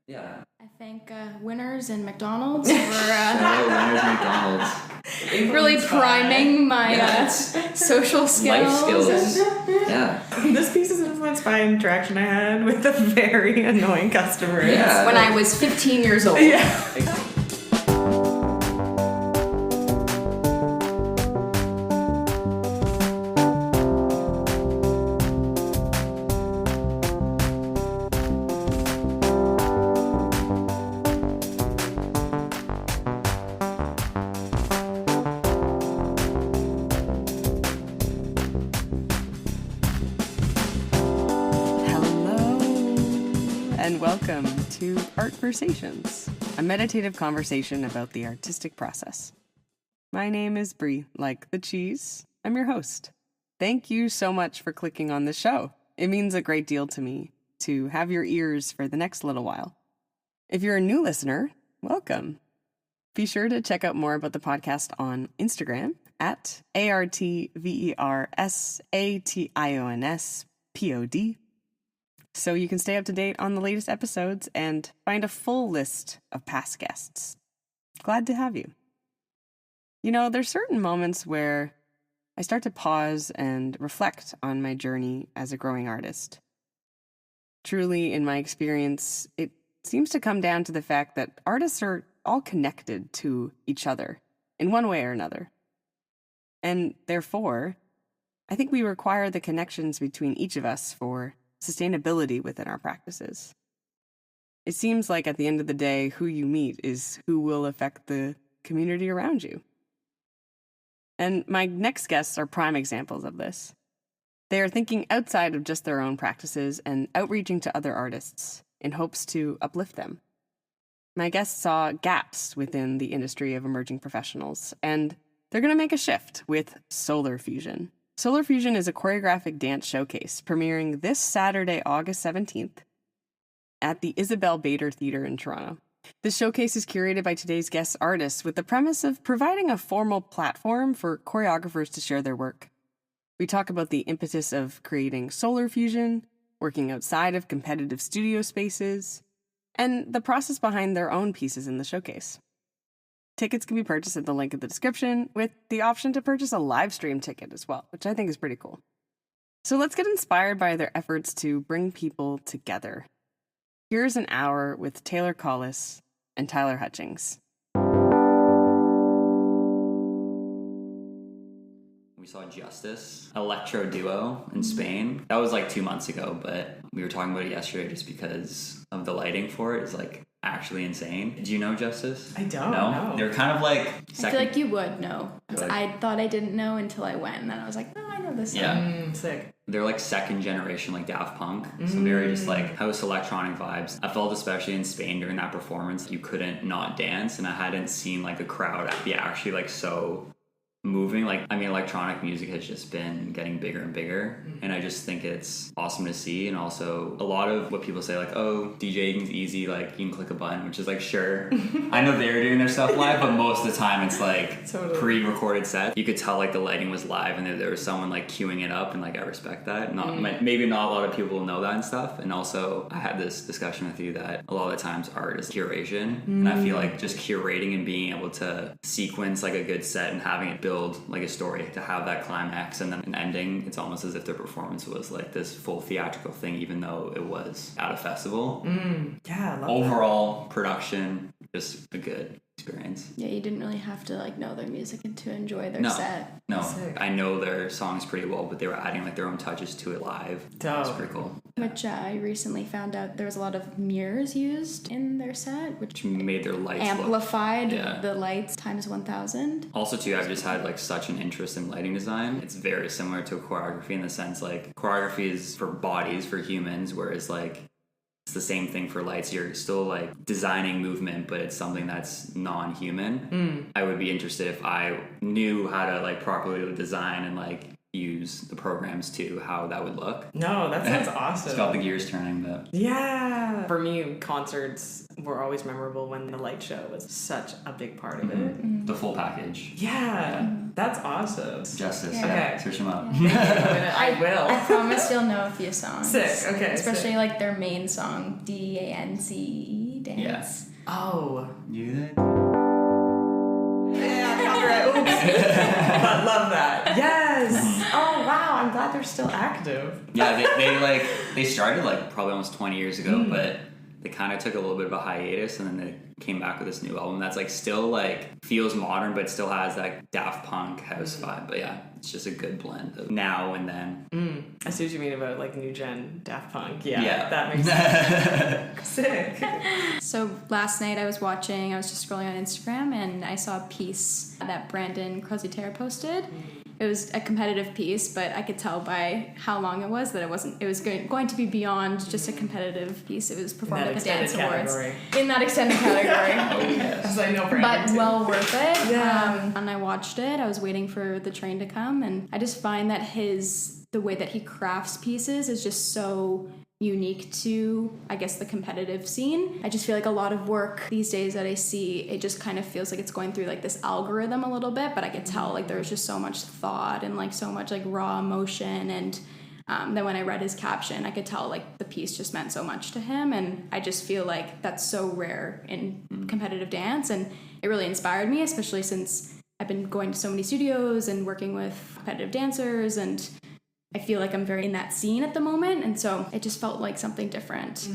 Yeah. I thank Winners and McDonald's for Winners McDonald's. really priming my social skills. Life skills. Yeah. This piece is influenced by an interaction I had with a very annoying customer. Yeah. When I was 15 years old. Yeah. And welcome to Artversations, a meditative conversation about the artistic process. My name is Brie, like the cheese. I'm your host. Thank you so much for clicking on this show. It means a great deal to me to have your ears for the next little while. If you're a new listener, welcome. Be sure to check out more about the podcast on Instagram at ARTVERSATIONSPOD. So you can stay up to date on the latest episodes and find a full list of past guests. Glad to have you. You know, there's certain moments where I start to pause and reflect on my journey as a growing artist. Truly, in my experience, it seems to come down to the fact that artists are all connected to each other in one way or another. And therefore, I think we require the connections between each of us for sustainability within our practices. It seems like at the end of the day, who you meet is who will affect the community around you. And my next guests are prime examples of this. They are thinking outside of just their own practices and outreaching to other artists in hopes to uplift them. My guests saw gaps within the industry of emerging professionals, and they're going to make a shift with Solar Fusion. Solar Fusion is a choreographic dance showcase premiering this Saturday, August 17th at the Isabel Bader Theatre in Toronto. This showcase is curated by today's guest artists with the premise of providing a formal platform for choreographers to share their work. We talk about the impetus of creating Solar Fusion, working outside of competitive studio spaces, and the process behind their own pieces in the showcase. Tickets can be purchased at the link in the description, with the option to purchase a live stream ticket as well, which I think is pretty cool. So let's get inspired by their efforts to bring people together. Here's an hour with Taylor Collis and Tyler Hutchings. We saw Justice, electro duo in Spain. That was like 2 months ago, but we were talking about it yesterday just because of the lighting for it is like actually insane. Do you know Justice? I don't. No? They're kind of like I feel like you would know. I thought I didn't know until I went, and then I was like, no, I know this song. Yeah. Sick. They're like second generation like Daft Punk. So very just like house electronic vibes. I felt especially in Spain during that performance, you couldn't not dance, and I hadn't seen like a crowd be actually like so moving. Like, I mean, electronic music has just been getting bigger and bigger, and I just think it's awesome to see. And also a lot of what people say, like, oh, DJing's easy, like you can click a button, which is like, sure. I know they're doing their stuff live, but most of the time it's like totally pre-recorded sets. You could tell like the lighting was live and there was someone like queuing it up, and like I respect that. Maybe not a lot of people know that and stuff. And also I had this discussion with you that a lot of the times art is curation, and I feel like just curating and being able to sequence like a good set and having it build like a story to have that climax and then an ending. It's almost as if their performance was like this full theatrical thing, even though it was at a festival. Yeah, I love Overall production, just a good experience. Yeah, you didn't really have to like know their music and to enjoy their set. No, Sick. I know their songs pretty well, but they were adding like their own touches to it live. That's pretty cool. Which I recently found out there was a lot of mirrors used in their set, which Made their lights amplified Yeah. the lights times 1,000. Also too, I've just had like such an interest in lighting design. It's very similar to choreography in the sense like choreography is for bodies, for humans, whereas like it's the same thing for lights. You're still like designing movement, but it's something that's non-human. I would be interested if I knew how to like properly design and like use the programs to how that would look. No, that sounds awesome. It's got the gears turning, but yeah. For me, concerts were always memorable when the light show was such a big part of it. the full package. Yeah, that's awesome. Justice. Yeah. Yeah. Okay. Search them up. I will. I promise you'll know a few songs. Sick, okay, Especially sick. like their main song, DANCE. dance. Oh. You Yeah, copyright. Oops. But love that. Yes. Oh wow, I'm glad they're still active. Yeah, they started like probably almost 20 years ago, but they kind of took a little bit of a hiatus, and then they came back with this new album that's like still like feels modern, but still has that Daft Punk house vibe. But yeah, it's just a good blend of now and then. I see what you mean about like new gen Daft Punk. Yeah. That makes sense. Sick. So last night I was just scrolling on Instagram, and I saw a piece that Brandon Crositaire posted. It was a competitive piece, but I could tell by how long it was that it was going to be beyond just a competitive piece. It was performed at the Dance Awards. In that extended category. Oh, yes. As I know Brandon But too. well worth it. Yeah. And I watched it. I was waiting for the train to come, and I just find that the way that he crafts pieces is just so unique to, I guess, the competitive scene. I just feel like a lot of work these days that I see, it just kind of feels like it's going through like this algorithm a little bit, but I could tell like there was just so much thought and like so much like raw emotion, and then when I read his caption, I could tell like the piece just meant so much to him, and I just feel like that's so rare in competitive dance, and it really inspired me, especially since I've been going to so many studios and working with competitive dancers, and I feel like I'm very in that scene at the moment, and so it just felt like something different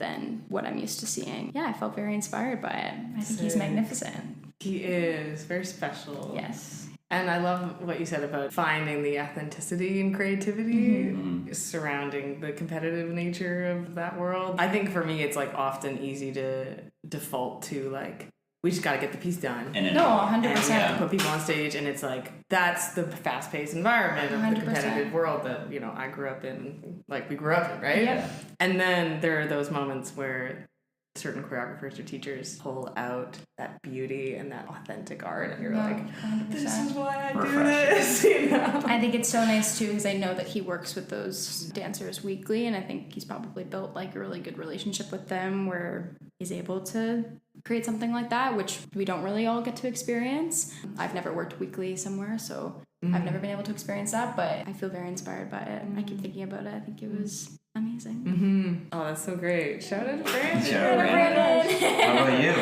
than what I'm used to seeing. Yeah, I felt very inspired by it. I think he's magnificent. He is very special. Yes. And I love what you said about finding the authenticity and creativity surrounding the competitive nature of that world. I think for me, it's like often easy to default to like, we just got to get the piece done. And No, 100%. And we have to put people on stage, and it's like, that's the fast-paced environment of 100%. the competitive world that, you know, I grew up in, like we grew up in, right? Yep. And then there are those moments where certain choreographers or teachers pull out that beauty and that authentic art, and you're like, 100%. this is why I do Refreshing. this, you know? I think it's so nice too, because I know that he works with those dancers weekly, and I think he's probably built like a really good relationship with them where he's able to create something like that, which we don't really all get to experience. I've never worked weekly somewhere, so I've never been able to experience that, but I feel very inspired by it. I keep thinking about it. I think it was amazing. Oh, that's so great. Shout out to Brandon. Shout out Brandon. How about you?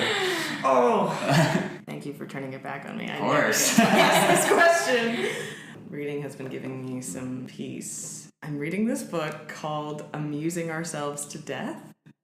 Oh, thank you for turning it back on me. Of course. I never get to ask this question. Reading has been giving me some peace. I'm reading this book called Amusing Ourselves to Death.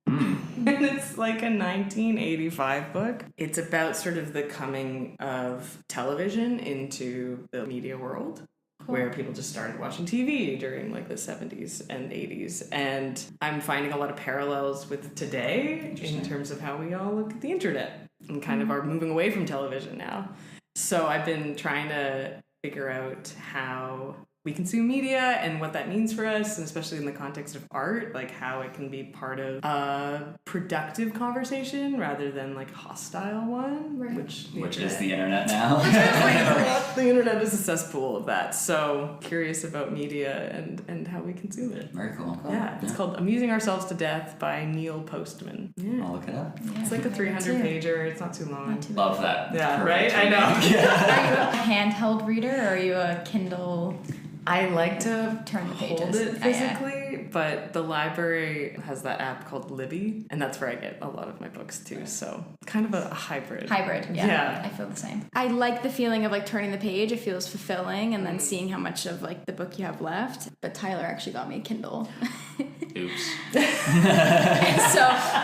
And it's like a 1985 book. It's about sort of the coming of television into the media world, where people just started watching TV during like the 70s and 80s. And I'm finding a lot of parallels with today in terms of how we all look at the internet and kind of are moving away from television now. So I've been trying to figure out how we consume media and what that means for us, and especially in the context of art, like how it can be part of a productive conversation rather than like a hostile one, Which is the internet now. The internet is a cesspool of that. So curious about media and how we consume it. Very cool. Yeah, it's called Amusing Ourselves to Death by Neil Postman. Yeah. I'll look it up. It's like a 300-pager. It's not too long. Love that. Yeah, Perfect. right? I know. Are you a handheld reader, or are you a Kindle? I like to Turn the hold pages. it Yeah, physically, but the library has that app called Libby, and that's where I get a lot of my books too. So kind of a hybrid. Yeah. I feel the same. I like the feeling of like turning the page. It feels fulfilling, and then seeing how much of like the book you have left. But Tyler actually got me a Kindle. Oops. So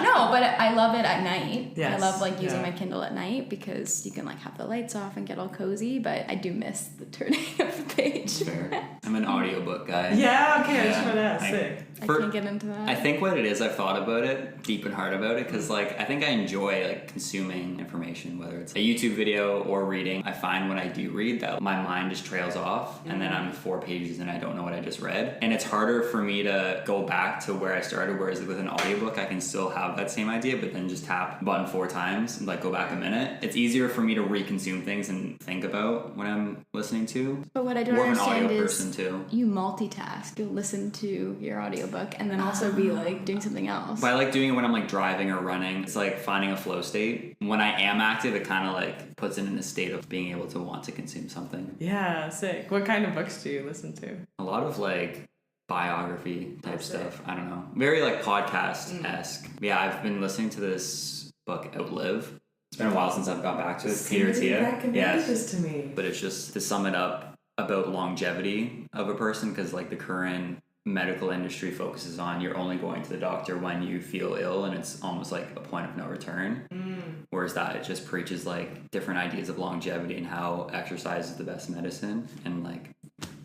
no, but I love it at night. Yes. I love like using Yeah. my Kindle at night because you can like have the lights off and get all cozy, but I do miss the turning of the page. Fair. I'm an audiobook guy. Yeah, okay, I just want to ask. I- Sick. I For- can't get into that. I think what it is, I've thought about it deep and hard about it, because like I think I enjoy like consuming information, whether it's a YouTube video or reading. I find when I do read that my mind just trails off, and then I'm 4 pages and I don't know what I just read, and it's harder for me to go back to where I started. Whereas with an audiobook, I can still have that same idea, but then just tap the button 4 times and like go back a minute. It's easier for me to reconsume things and think about when I'm listening to. But what I don't More of an understand audio is person too. you multitask. You'll listen to your audiobook and then also be like doing something else. But I like doing it when I'm like driving or running. It's like finding a flow state. When I am active, it kind of like puts it in a state of being able to want to consume something. Yeah, sick. What kind of books do you listen to? A lot of like biography type stuff. I don't know. Very like podcast-esque. Yeah, I've been listening to this book, Outlive. It's been a while since I've got back to it. Peter Tia. Yes. This to me. But it's just to sum it up about longevity of a person, because like the current medical industry focuses on you're only going to the doctor when you feel ill, and it's almost like a point of no return. Whereas that it just preaches like different ideas of longevity and how exercise is the best medicine. And like,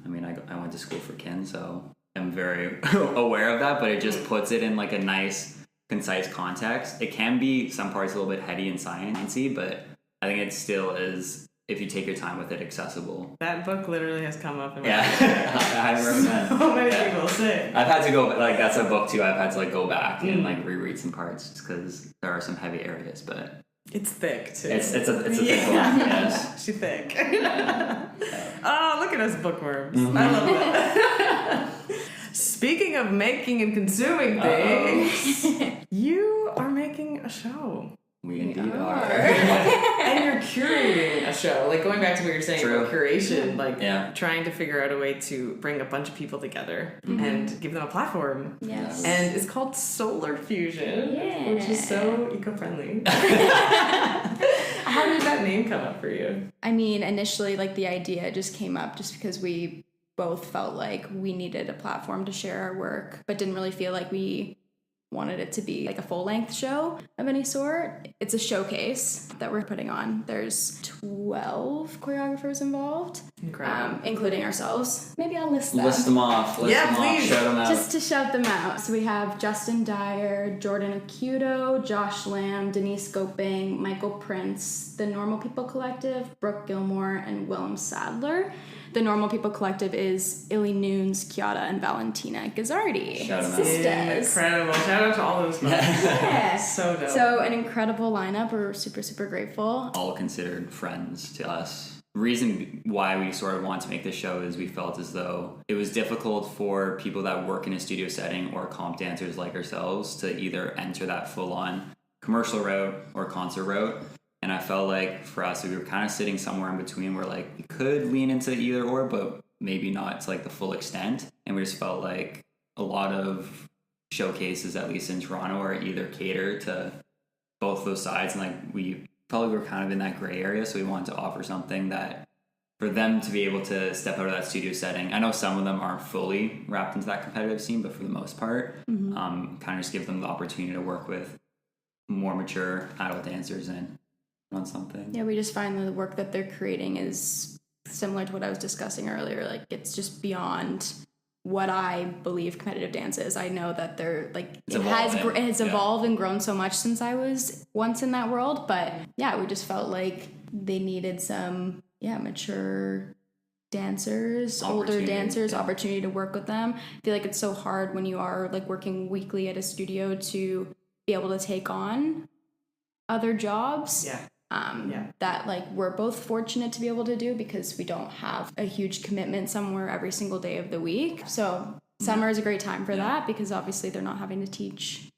I mean, I went to school for kin, so I'm very aware of that, but it just puts it in like a nice, concise context. It can be some parts a little bit heady and sciencey, but I think it still is, if you take your time with it, accessible. That book literally has come up in my I recommend. So many people say. I've had to go, like, that's a book too. I've had to like go back and like reread some parts just because there are some heavy areas, but it's thick too. It's a thick one. Yes. She's thick. Oh, look at us bookworms. I love that. Speaking of making and consuming things, you are making a show. We indeed are. And you're curating a show. Like, going back to what you're saying about curation, like trying to figure out a way to bring a bunch of people together and give them a platform. Yes. And it's called Solar Fusion, which is so eco-friendly. How did that name come up for you? I mean, initially, like, the idea just came up just because we both felt like we needed a platform to share our work, but didn't really feel like we wanted it to be like a full-length show of any sort. It's a showcase that we're putting on. There's 12 choreographers involved, including ourselves. Maybe I'll list them. List them off. Please. Shout them out. Just to shout them out. So we have Justin Dyer, Jordan Acuto, Josh Lamb, Denise Goping, Michael Prince, The Normal People Collective, Brooke Gilmore, and Willem Sadler. The Normal People Collective is Illy Nunes, Kiata, and Valentina Gazzardi. Shout them out. Sisters. Incredible. Shout out to all those folks. Yeah. So dope. So an incredible lineup. We're super, super grateful. All considered friends to us. The reason why we sort of want to make this show is we felt as though it was difficult for people that work in a studio setting or comp dancers like ourselves to either enter that full-on commercial route or concert route. And I felt like for us, we were kind of sitting somewhere in between where like we could lean into either or, but maybe not to like the full extent. And we just felt like a lot of showcases, at least in Toronto, are either cater to both those sides. And like we felt like we were kind of in that gray area. So we wanted to offer something that for them to be able to step out of that studio setting. I know some of them aren't fully wrapped into that competitive scene, but for the most part, kind of just give them the opportunity to work with more mature adult dancers and on something. Yeah, we just find the work that they're creating is similar to what I was discussing earlier. Like, it's just beyond what I believe competitive dance is. I know that they're like it has evolved and grown so much since I was once in that world, but yeah, we just felt like they needed some mature dancers, older dancers, opportunity to work with them. I feel like it's so hard when you are like working weekly at a studio to be able to take on other jobs. That like we're both fortunate to be able to do because we don't have a huge commitment somewhere every single day of the week. So summer is a great time for that because obviously they're not having to teach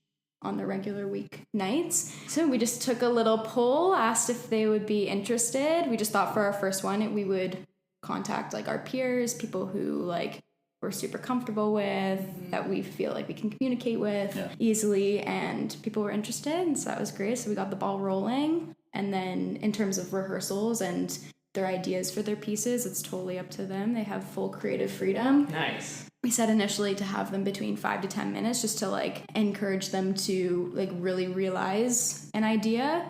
on the regular week nights. So we just took a little poll, asked if they would be interested. We just thought for our first one we would contact like our peers, people who like we're super comfortable with, that we feel like we can communicate with easily, and people were interested, and so that was great. So we got the ball rolling. And then in terms of rehearsals and their ideas for their pieces, it's totally up to them. They have full creative freedom. Nice. We said initially to have them between 5 to 10 minutes just to like encourage them to like really realize an idea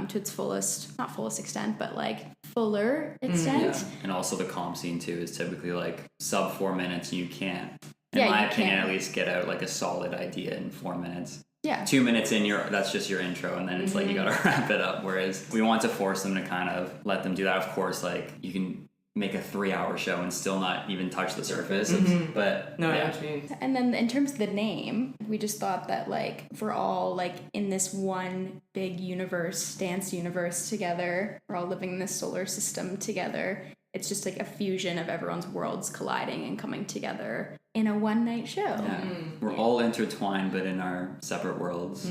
to its not fullest extent, but like fuller extent. Yeah. And also the comp scene too is typically like sub 4 minutes, and you can't, in my opinion, at least get out like a solid idea in 4 minutes. Yeah. 2 minutes in, that's just your intro, and then it's like you gotta wrap it up. Whereas we want to force them to kind of let them do that. Of course, like you can make a 3-hour show and still not even touch the surface. But no, I know what you mean. And then in terms of the name, we just thought that like we're all like in this one big universe, dance universe together. We're all living in this solar system together. It's just like a fusion of everyone's worlds colliding and coming together in a one-night show. Yeah. We're all intertwined, but in our separate worlds.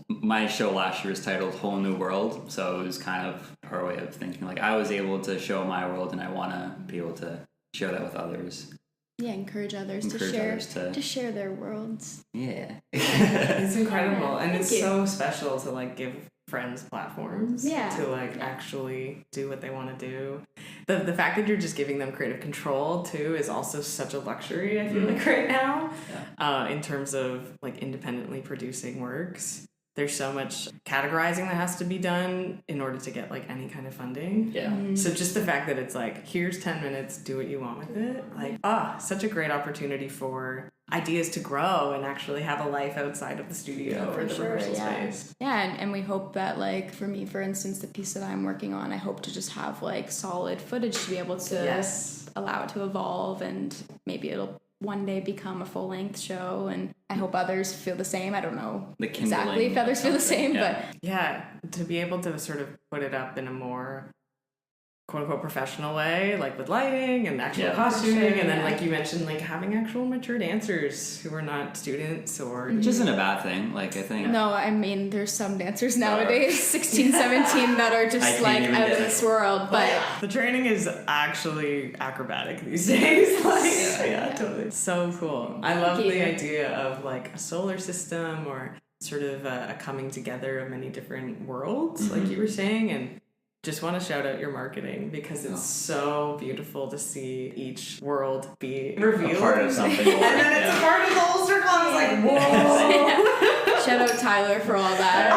My show last year was titled Whole New World, so it was kind of our way of thinking. Like, I was able to show my world, and I want to be able to share that with others. encourage others Encourage to share others to- share their worlds. Yeah. It's incredible, and it's Thank you. so special to like give friends platforms Yeah. to like actually do what they want to do. The fact that you're just giving them creative control too is also such a luxury, I feel like right now, in terms of like independently producing works. There's so much categorizing that has to be done in order to get like any kind of funding. Yeah. So just the fact that it's like, here's 10 minutes, do what you want with it. Like, such a great opportunity for ideas to grow and actually have a life outside of the studio or the rehearsal space. Yeah, and we hope that, like, for me, for instance, the piece that I'm working on, I hope to just have, like, solid footage to be able to allow it to evolve, and maybe it'll one day become a full-length show, and I hope others feel the same. I don't know exactly if others feel the same, but... Yeah, to be able to sort of put it up in a more quote-unquote professional way, like with lighting and actual costuming, and then like you mentioned, like having actual mature dancers who are not students or... Which isn't a bad thing, like I think... No, I mean, there's some dancers nowadays, 16, 17, that are just like out of this world, but... The training is actually acrobatic these days. Like, totally. So cool. I love the idea of like a solar system or sort of a coming together of many different worlds, like you were saying, and just want to shout out your marketing because it's so beautiful to see each world be revealed. A part of something. And then it's a part of the whole circle. I was like, whoa. Shout out Tyler for all that.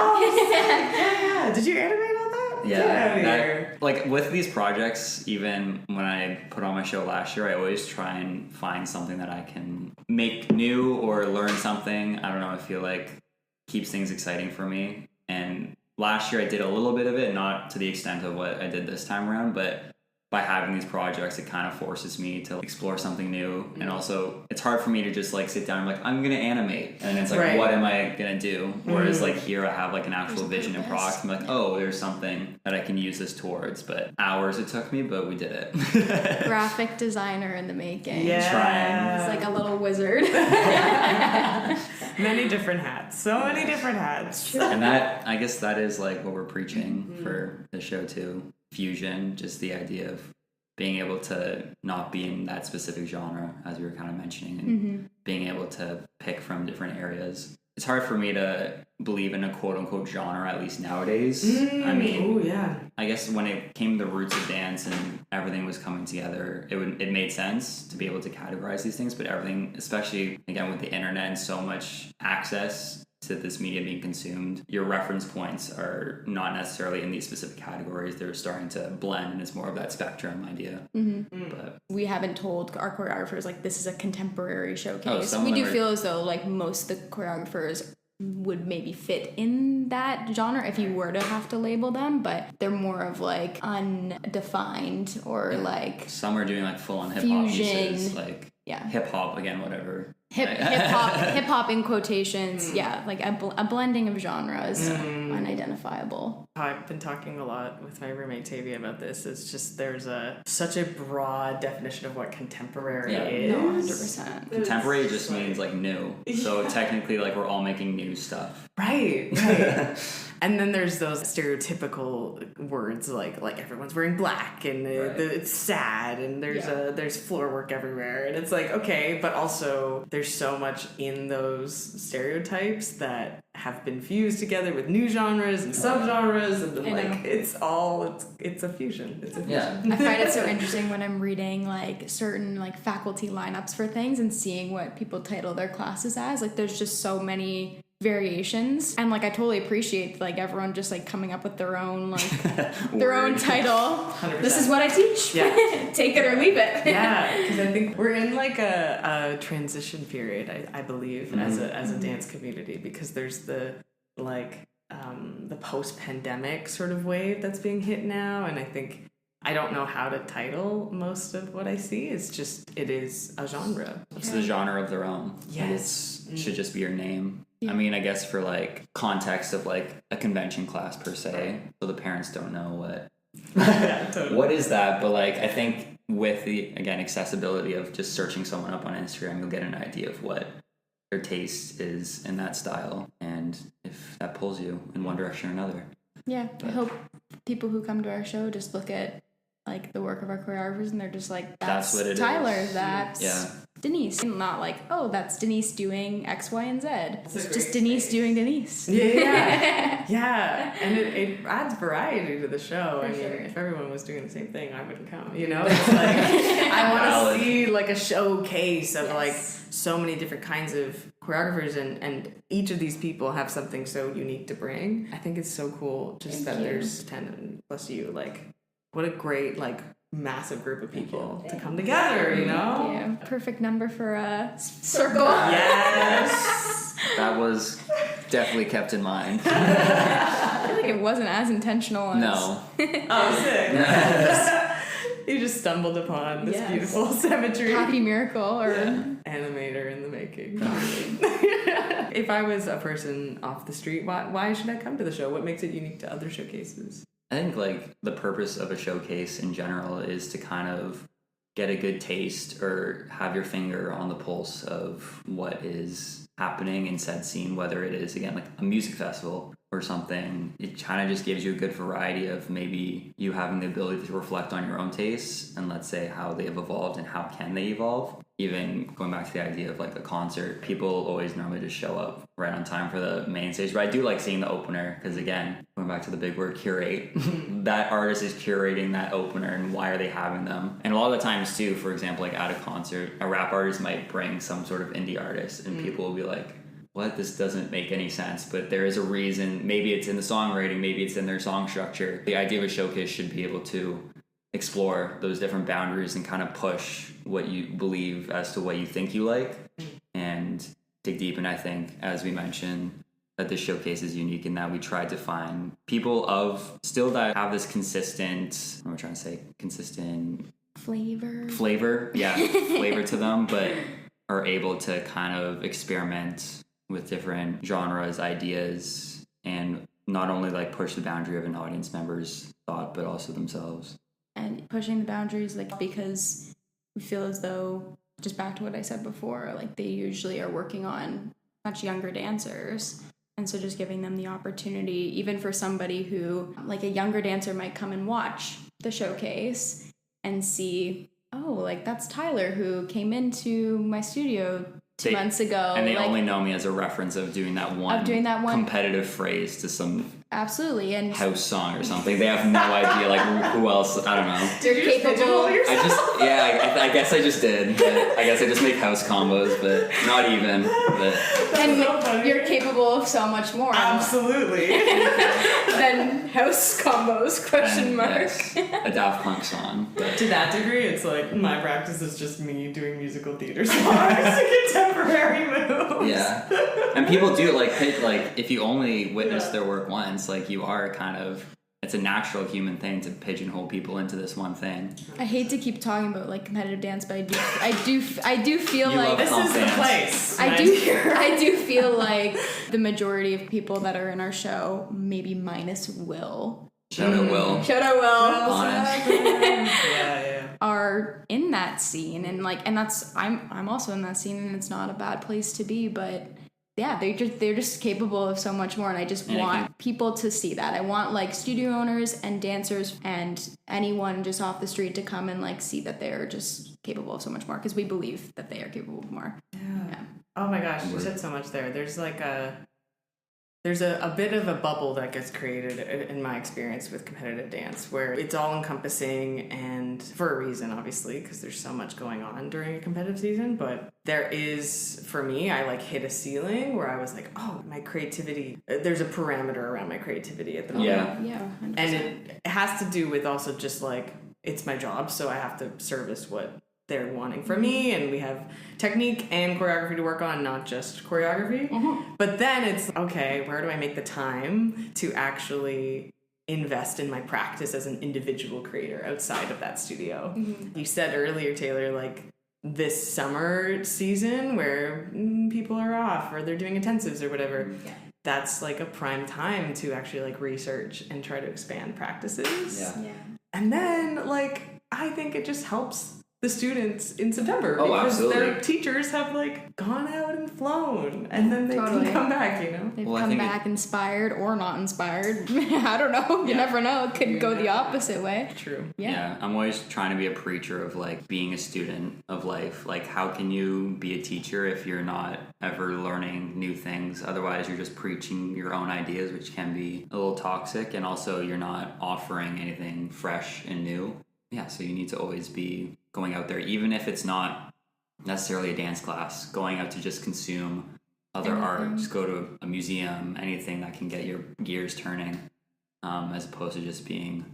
Yeah. Did you animate all that? Yeah. Like with these projects, even when I put on my show last year, I always try and find something that I can make new or learn something. I don't know, I feel like keeps things exciting for me. And last year I did a little bit of it, not to the extent of what I did this time around, but by having these projects, it kind of forces me to explore something new. And also, it's hard for me to just like sit down and be like, I'm going to animate. And it's like, what am I going to do? Whereas like here I have like an actual vision and product. I'm like, oh, there's something that I can use this towards. But hours it took me, but we did it. Graphic designer in the making. Yeah. It's like a little wizard. Many different hats. So many different hats. And that, I guess that is like what we're preaching for the show too. Fusion, just the idea of being able to not be in that specific genre, as we were kind of mentioning, and being able to pick from different areas. It's hard for me to believe in a quote-unquote genre, at least nowadays. I mean, I guess when it came to the roots of dance and everything was coming together, it made sense to be able to categorize these things, but everything, especially, again, with the internet and so much access to this media being consumed, your reference points are not necessarily in these specific categories. They're starting to blend, and it's more of that spectrum idea. But we haven't told our choreographers like this is a contemporary showcase. some We of do them feel as though like most of the choreographers would maybe fit in that genre if you were to have to label them, but they're more of like undefined or like some are doing like full-on hip-hop fusion. pieces, like hip-hop, again, whatever. Hip hop in quotations, like a blending of genres, unidentifiable. I've been talking a lot with my roommate Tavia about this. It's just there's such a broad definition of what contemporary is. No, 100%. Contemporary just means like new. So technically, like we're all making new stuff. Right. And then there's those stereotypical words like everyone's wearing black and it's sad and there's floor work everywhere, and it's like, okay, but also there's so much in those stereotypes that have been fused together with new genres and subgenres, and then like it's a fusion. It's a fusion. I find it so interesting when I'm reading like certain like faculty lineups for things and seeing what people title their classes as. Like there's just so many variations, and like I totally appreciate like everyone just like coming up with their own like their own title. 100%. This is what I teach. Take it or leave it. Because I think we're in like a transition period, I believe, as a dance community, because there's the like the post-pandemic sort of wave that's being hit now, and I think I don't know how to title most of what I see. It's just, it is a genre. It's the genre of their own. Yes. It should just be your name. I mean, I guess for like context of like a convention class per se, so the parents don't know what what is that, but like I think with the, again, accessibility of just searching someone up on Instagram, you'll get an idea of what their taste is in that style, and if that pulls you in one direction or another. I hope people who come to our show just look at like the work of our choreographers, and they're just like, That's what it Tyler, is. that's Yeah. Denise. And not like, oh, that's Denise doing X, Y, and Z. It's a just great Denise space. doing Denise. Yeah. Yeah. And it adds variety to the show. I mean, sure. if everyone was doing the same thing, I wouldn't come. You know? It's like, I want Valid. to see like a showcase of Yes. like so many different kinds of choreographers, and each of these people have something so unique to bring. I think it's so cool just Thank that you. there's 10 plus you. Like, what a great, like, massive group of people to come together, you know? Yeah. Perfect number for a circle. Yes. That was definitely kept in mind. I feel like it wasn't as intentional as... No. Oh, sick. You just stumbled upon this Yes. beautiful symmetry. Happy miracle or... Animator in the making. If I was a person off the street, why should I come to the show? What makes it unique to other showcases? I think like the purpose of a showcase in general is to kind of get a good taste or have your finger on the pulse of what is happening in said scene, whether it is again like a music festival or something. It kind of just gives you a good variety of maybe you having the ability to reflect on your own tastes and let's say how they have evolved and how can they evolve. Even going back to the idea of like a concert, people always normally just show up right on time for the main stage. But I do like seeing the opener because again, going back to the big word curate, that artist is curating that opener and why are they having them. And a lot of the times too, for example, like at a concert, a rap artist might bring some sort of indie artist and people will be like, what? This doesn't make any sense. But there is a reason. Maybe it's in the songwriting, maybe it's in their song structure. The idea of a showcase should be able to explore those different boundaries and kind of push what you believe as to what you think you like and dig deep. And I think, as we mentioned, that this showcase is unique in that we tried to find people of still that have this consistent, what am I trying to say? Consistent flavor, yeah, flavor to them, but are able to kind of experiment with different genres, ideas, and not only like push the boundary of an audience member's thought, but also themselves. And pushing the boundaries, like, because we feel as though, just back to what I said before, like, they usually are working on much younger dancers. And so just giving them the opportunity, even for somebody who, like, a younger dancer might come and watch the showcase and see, oh, like, that's Tyler who came into my studio 2 months ago. And they like, only know me as a reference of doing that one competitive phrase to some absolutely and house song or something. They have no idea, like, who else, I don't know. they're capable. I guess I just did. But I guess I just make house combos, but not even. But And so you're capable of so much more Absolutely. than house combos, question mark. yes, a Daft Punk song. But To that degree, it's like my practice is just me doing musical theater songs to contemporary moves. yeah. And people do, like, if you only witness their work once, like, you are kind of, it's a natural human thing to pigeonhole people into this one thing. I hate to keep talking about like competitive dance, but I do feel You like love This is the Dance. place. I do feel like the majority of people that are in our show, maybe minus Will. Shout out Will. Shout out Will. Honest. Yeah. Are in that scene and that's I'm also in that scene and it's not a bad place to be, but yeah, they're just capable of so much more, and I just want people to see that. I want like studio owners and dancers and anyone just off the street to come and like see that they're just capable of so much more, because we believe that they are capable of more. Yeah. Oh my gosh, you said so much there. There's like a bit of a bubble that gets created in my experience with competitive dance where it's all encompassing, and for a reason, obviously, because there's so much going on during a competitive season. But there is, for me, I like hit a ceiling where I was like, oh, my creativity, there's a parameter around my creativity at the moment. Yeah. 100%. And it has to do with also just like, it's my job, so I have to service what they're wanting from me, and we have technique and choreography to work on, not just choreography. But then it's, okay, where do I make the time to actually invest in my practice as an individual creator outside of that studio? You said earlier, Taylor, like this summer season where people are off or they're doing intensives or whatever, that's like a prime time to actually like research and try to expand practices. Yeah. Yeah. And then, like, I think it just helps the students in September Oh, because absolutely. their teachers have like gone out and flown, and then they Totally. can come back, you know. They've Well, I come think back inspired or not inspired. I don't know. You never know. It could go the opposite way. True. Yeah. I'm always trying to be a preacher of like being a student of life. Like, how can you be a teacher if you're not ever learning new things? Otherwise, you're just preaching your own ideas, which can be a little toxic, and also you're not offering anything fresh and new. Yeah, so you need to always be going out there, even if it's not necessarily a dance class, going out to just consume other art, just go to a museum, anything that can get your gears turning, as opposed to just being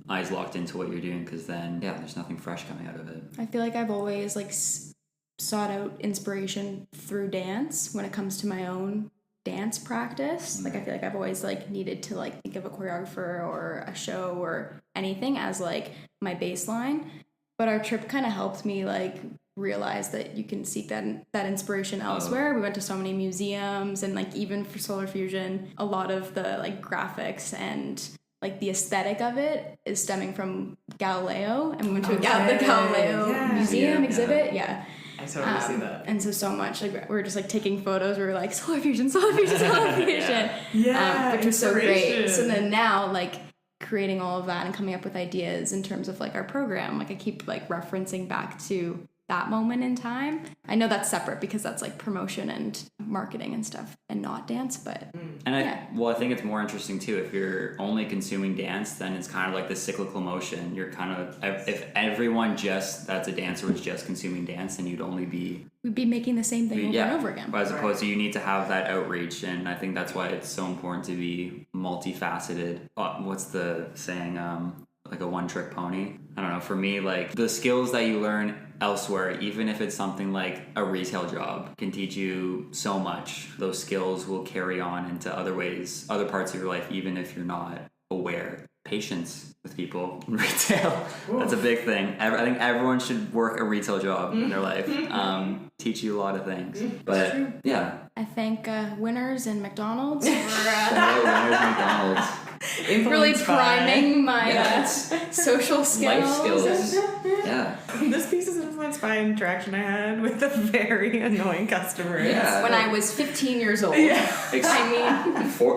eyes locked into what you're doing, because then there's nothing fresh coming out of it. I feel like I've always like sought out inspiration through dance when it comes to my own dance practice. Like I feel like I've always like needed to like think of a choreographer or a show or anything as like my baseline. But our trip kind of helped me like realize that you can seek that inspiration elsewhere. We went to so many museums, and like even for Solar Fusion, a lot of the like graphics and like the aesthetic of it is stemming from Galileo, and we went to the Galileo museum exhibit. Yeah. I totally see that. And so much like we were just like taking photos. We were like Solar Fusion, Solar Fusion, Solar Fusion. Which was so great. So then now like creating all of that and coming up with ideas in terms of like our program, like I keep like referencing back to that moment in time. I know that's separate because that's like promotion and marketing and stuff and not dance, but and I think it's more interesting too if you're only consuming dance, then it's kind of like the cyclical motion. You're kind of, if everyone that's a dancer was just consuming dance, then we'd be making the same thing over and over again. But as opposed to, you need to have that outreach, and I think that's why it's so important to be multifaceted. What's the saying? Like a one-trick pony. I don't know. For me, like the skills that you learn elsewhere, even if it's something like a retail job, can teach you so much. Those skills will carry on into other parts of your life, even if you're not aware. Patience with people in retail. That's a big thing. I think everyone should work a retail job in their life. Teach you a lot of things. But yeah. I thank Winners and McDonald's for Winners McDonald's. really priming my social skills. Life skills. Yeah. This piece is influenced by an interaction I had with a very annoying customer. Yeah. When I was 15 years old.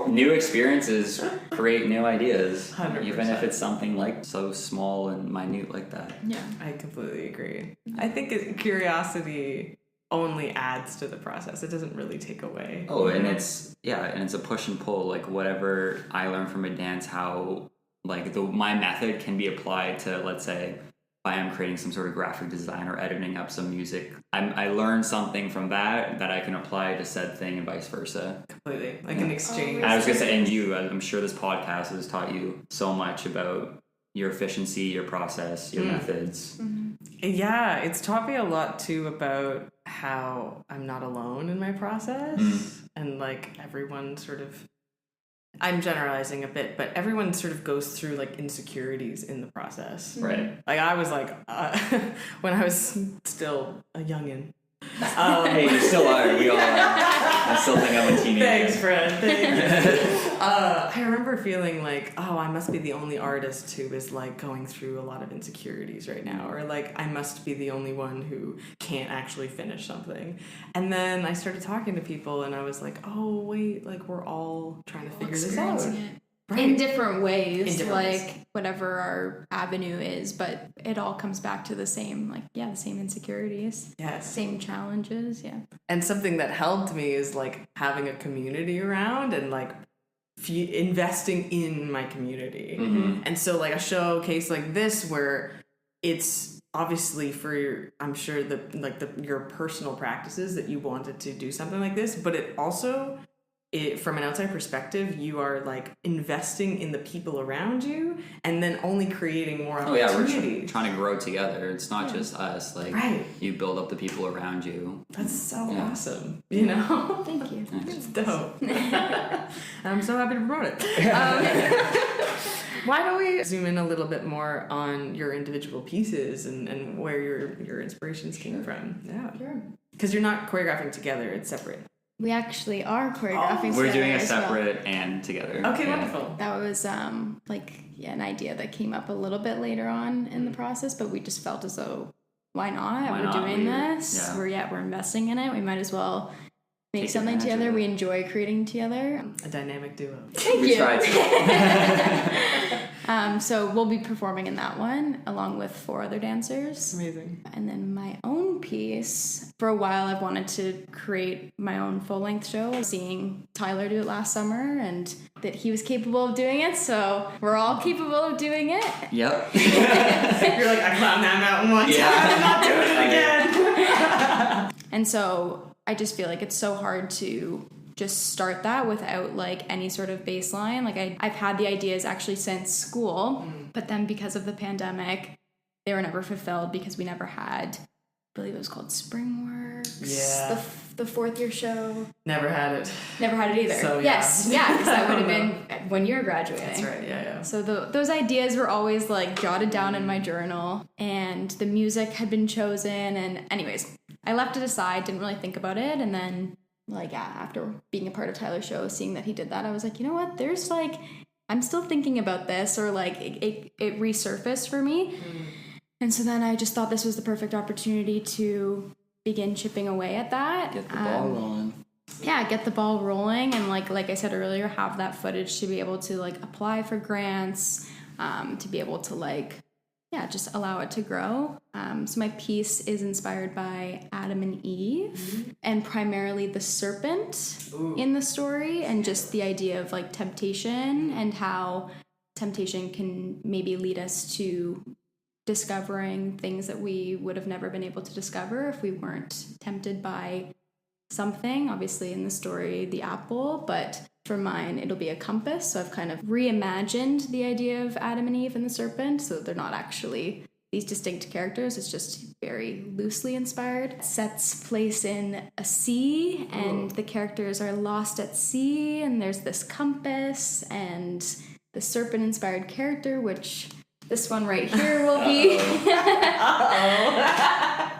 New experiences create new ideas. 100%. Even if it's something like so small and minute like that. Yeah. I completely agree. I think curiosity only adds to the process. It doesn't really take away. Oh, and it's a push and pull. Like whatever I learn from a dance, how like my method can be applied to, let's say, if I am creating some sort of graphic design or editing up some music, I learn something from that I can apply to said thing, and vice versa. Completely, like an exchange. I was gonna say, and I'm sure this podcast has taught you so much about your efficiency, your process, your methods. Yeah, it's taught me a lot too about how I'm not alone in my process, and like everyone sort of, I'm generalizing a bit, but everyone sort of goes through like insecurities in the process. Right. Like I was like, when I was still a youngin'. Hey, you still are. We all are. I still think I'm a teenager. Thanks, friend. Thanks. I remember feeling like, oh, I must be the only artist who is like going through a lot of insecurities right now, or like I must be the only one who can't actually finish something. And then I started talking to people, and I was like, oh wait, like we're all trying to figure this out. In different ways, whatever our avenue is, but it all comes back to the same, the same insecurities. Yes. Same challenges, yeah. And something that helped me is like having a community around and like investing in my community. And so like a showcase like this where it's obviously for your personal practices that you wanted to do something like this, but it also, from an outside perspective, you are like investing in the people around you and then only creating more opportunities. We're trying to grow together. It's not just us. Like, you build up the people around you. That's so awesome. You know? Thank you. It's dope. I'm so happy to promote it. Why don't we zoom in a little bit more on your individual pieces and where your inspirations came from? Yeah. Sure. Because you're not choreographing together. It's separate. We actually are choreographing together. We're doing a separate and together. Okay, wonderful. That was an idea that came up a little bit later on in the process, but we just felt as though why not? Why We're not? doing this. Yeah. We're investing in it. We might as well make Take something advantage of together it. we enjoy creating together. A dynamic duo. Thank We you. tried to. So we'll be performing in that one along with 4 other dancers. Amazing. And then my own piece. For a while, I've wanted to create my own full-length show. Seeing Tyler do it last summer and that he was capable of doing it, so we're all capable of doing it. Yep. You're like, I climbed that mountain once. Yeah. I'm not doing it again. And so I just feel like it's so hard to just start that without like any sort of baseline. Like I've had the ideas actually since school, but then because of the pandemic, they were never fulfilled because we never had, I believe it was called Springworks. Yeah. The 4th year show. Never had it. Never had it either. So, yeah. Yes, yeah, because that would have been when you were graduating. That's right, yeah. So those ideas were always like jotted down in my journal, and the music had been chosen. And anyways, I left it aside, didn't really think about it, and then like after being a part of Tyler's show, seeing that he did that, I was like, you know what? There's like, I'm still thinking about this, or like it resurfaced for me. And so then I just thought this was the perfect opportunity to begin chipping away at that. Get the ball rolling. Yeah, get the ball rolling, and like I said earlier, have that footage to be able to like apply for grants, to be able to like, yeah, just allow it to grow. So my piece is inspired by Adam and Eve, and primarily the serpent in the story, and just the idea of like temptation and how temptation can maybe lead us to discovering things that we would have never been able to discover if we weren't tempted by something. Obviously in the story, the apple, but for mine, it'll be a compass. So I've kind of reimagined the idea of Adam and Eve and the serpent, so they're not actually these distinct characters. It's just very loosely inspired. It sets place in a sea, and the characters are lost at sea, and there's this compass and the serpent-inspired character, which this one right here will be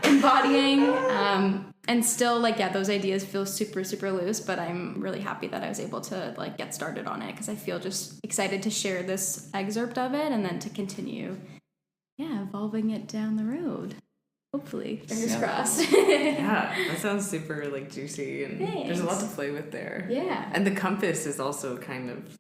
embodying. And still, like, yeah, those ideas feel super, super loose, but I'm really happy that I was able to, like, get started on it, because I feel just excited to share this excerpt of it and then to continue, yeah, evolving it down the road. Hopefully. Fingers crossed. Yeah, that sounds super, like, juicy, and there's a lot to Thanks. play with there. Yeah. And the compass is also kind of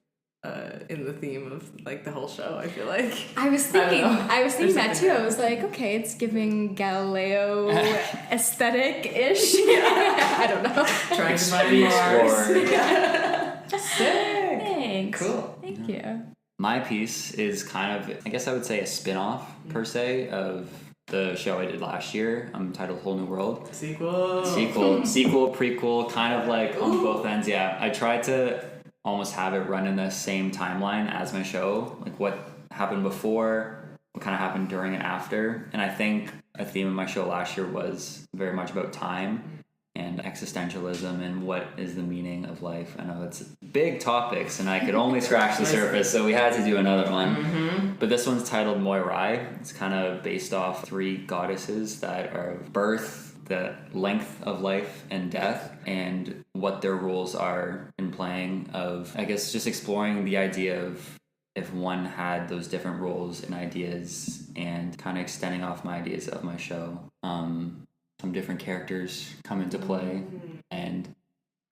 in the theme of like the whole show, I feel like. I was thinking There's that something too. I there. was like, okay, it's giving Galileo aesthetic-ish. I don't know. Trying to find Be Mars. explored. Sick. Thanks. Cool. Thank you. My piece is kind of, I guess I would say, a spin-off per se of the show I did last year, titled Whole New World. Sequel, Prequel, kind of like on both ends. Yeah, I tried to almost have it run in the same timeline as my show, like what happened before, what kind of happened during and after. And I think a theme of my show last year was very much about time and existentialism and what is the meaning of life. I know it's big topics and I could only scratch the surface, so we had to do another one. But this one's titled Moirai. It's kind of based off 3 goddesses that are birth, the length of life and death, and what their roles are in playing of, I guess, just exploring the idea of if one had those different roles and ideas, and kind of extending off my ideas of my show. Some different characters come into play, and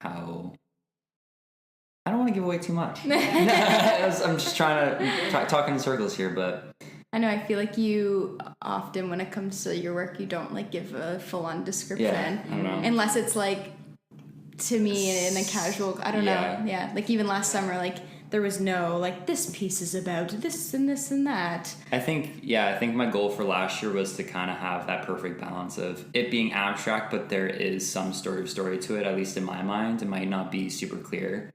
how I don't want to give away too much. I'm just trying to talk in circles here, but I know, I feel like you often, when it comes to your work, you don't like give a full-on description. Yeah, I don't know. Unless it's like, to me, in a casual, I don't know. Yeah, like even last summer, like there was no, like, this piece is about this and this and that. I think my goal for last year was to kind of have that perfect balance of it being abstract, but there is some story to it, at least in my mind. It might not be super clear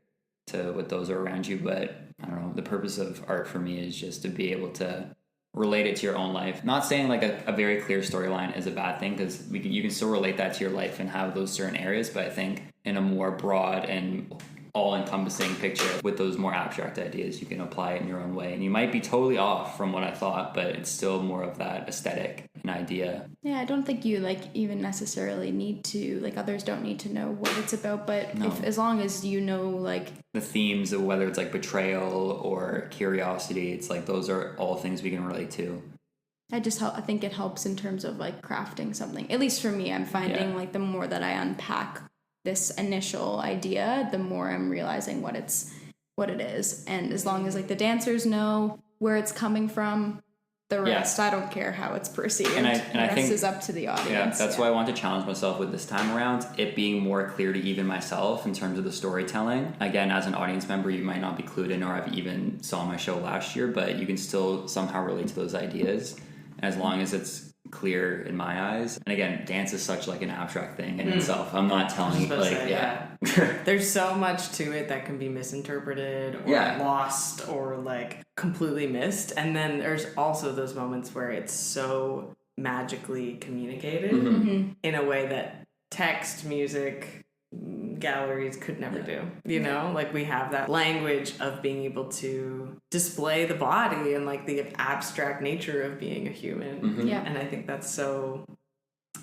to what those are around you, but I don't know, the purpose of art for me is just to be able to relate it to your own life. Not saying like a very clear storyline is a bad thing, because you can still relate that to your life and have those certain areas, but I think in a more broad and all-encompassing picture with those more abstract ideas, you can apply it in your own way, and you might be totally off from what I thought, but it's still more of that aesthetic and idea. Yeah, I don't think you like even necessarily need to, like, others don't need to know what it's about, but No. as long as you know, like, The themes of whether it's like betrayal or curiosity, it's like those are all things we can relate to. I think it helps in terms of like crafting something. At least for me, I'm finding like the more that I unpack this initial idea, the more I'm realizing what it is. And as long as like the dancers know where it's coming from, the rest, I don't care how it's perceived. And the rest is up to the audience. Yeah, that's why I want to challenge myself with this time around, it being more clear to even myself in terms of the storytelling. Again, as an audience member, you might not be clued in, or I've even saw my show last year, but you can still somehow relate to those ideas. As long as it's clear in my eyes. And again, dance is such like an abstract thing in itself. I'm not telling you like, there's so much to it that can be misinterpreted or lost or like completely missed. And then there's also those moments where it's so magically communicated in a way that text, music, galleries could never do, you know? Like we have that language of being able to display the body and like the abstract nature of being a human. And I think that's so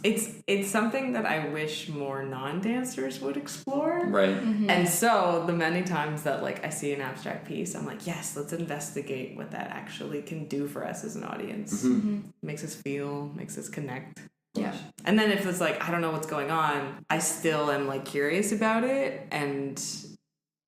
it's something that I wish more non-dancers would explore. Right. And so the many times that like I see an abstract piece, I'm like, yes, let's investigate what that actually can do for us as an audience. Makes us feel, makes us connect. Yeah. And then if it's like, I don't know what's going on, I still am like curious about it and